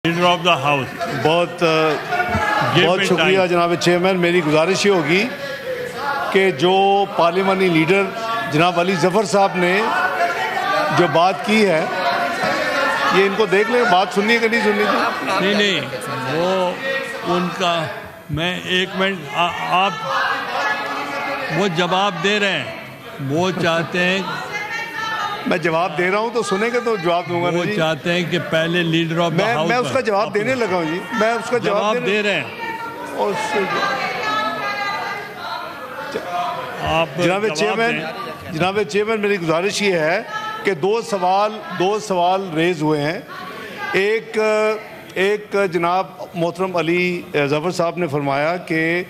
Leader of the house بہت شکریہ جناب چیئرمین. میری گزارش یہ ہوگی کہ جو پارلیمانی لیڈر جناب علی ظفر صاحب نے جو بات کی ہے یہ ان کو دیکھ لیں, بات سننی ہے کہ نہیں سننی؟ نہیں وہ ان کا میں ایک منٹ آپ وہ جواب دے رہے ہیں, وہ چاہتے ہیں میں جواب دے رہا ہوں تو سنیں گے تو جواب دوں گا. وہ چاہتے ہیں کہ پہلے لیڈر آف دا ہاؤس میں اس کا جواب دینے لگا ہوں جی, میں اس کا جواب دے رہے ہیں. جناب چیئرمین میری گزارش یہ ہے کہ دو سوال ریز ہوئے ہیں. ایک جناب محترم علی ظفر صاحب نے فرمایا کہ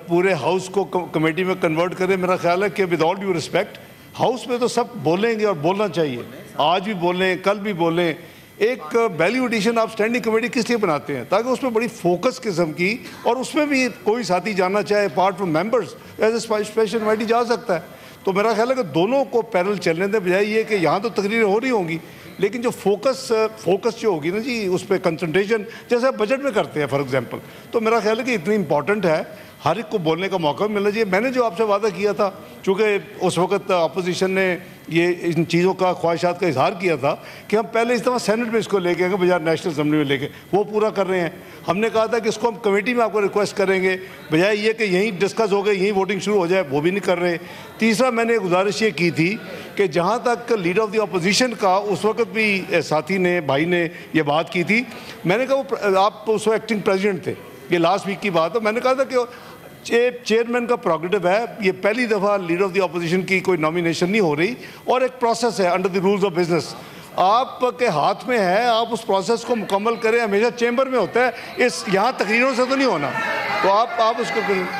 پورے ہاؤس کو کمیٹی میں کنورٹ کریں. میرا خیال ہے کہ with all due respect house میں تو سب بولیں گے اور بولنا چاہیے, آج بھی بولیں کل بھی بولیں. ایک ویلیو ایڈیشن آپ سٹینڈنگ کمیٹی کس لیے بناتے ہیں؟ تاکہ اس میں بڑی فوکس قسم کی, اور اس میں بھی کوئی ساتھی جانا چاہے apart from members as a special committee جا سکتا ہے. تو میرا خیال ہے کہ دونوں کو پیرل چلنے دیں, بجائے یہ کہ یہاں تو تقریریں ہو رہی ہوں گی لیکن جو فوکس جو ہوگی نا جی اس پہ کنسنٹریشن جیسے بجٹ میں کرتے ہیں فار ایگزامپل, تو میرا خیال ہے کہ اتنی امپورٹنٹ ہے, ہر ایک کو بولنے کا موقع ملنا چاہیے. میں نے جو آپ سے وعدہ کیا تھا, چونکہ اس وقت اپوزیشن نے یہ ان چیزوں کا خواہشات کا اظہار کیا تھا کہ ہم پہلے اس دفعہ سینٹ میں اس کو لے کے آئیں گے بجائے نیشنل اسمبلی میں لے کے, وہ پورا کر رہے ہیں. ہم نے کہا تھا کہ اس کو ہم کمیٹی میں آپ کو ریکویسٹ کریں گے, بجائے یہ کہ یہیں ڈسکس ہو گئے یہیں ووٹنگ شروع ہو جائے, وہ بھی نہیں کر رہے. تیسرا میں نے گزارش یہ کی تھی کہ جہاں تک لیڈر آف دی اپوزیشن کا, اس وقت بھی ساتھی نے بھائی نے یہ بات کی تھی, میں نے کہا آپ اس وقت ایکٹنگ پریزیڈنٹ تھے, یہ لاسٹ ویک کی بات ہے, میں نے کہا تھا کہ چیئرمین کا پروگریٹو ہے, یہ پہلی دفعہ لیڈر آف دی اپوزیشن کی کوئی نامینیشن نہیں ہو رہی اور ایک پروسیس ہے under the rules of business, آپ کے ہاتھ میں ہے, آپ اس پروسیس کو مکمل کریں. ہمیشہ چیمبر میں ہوتا ہے, یہاں تقریروں سے تو نہیں ہونا, تو آپ اس کو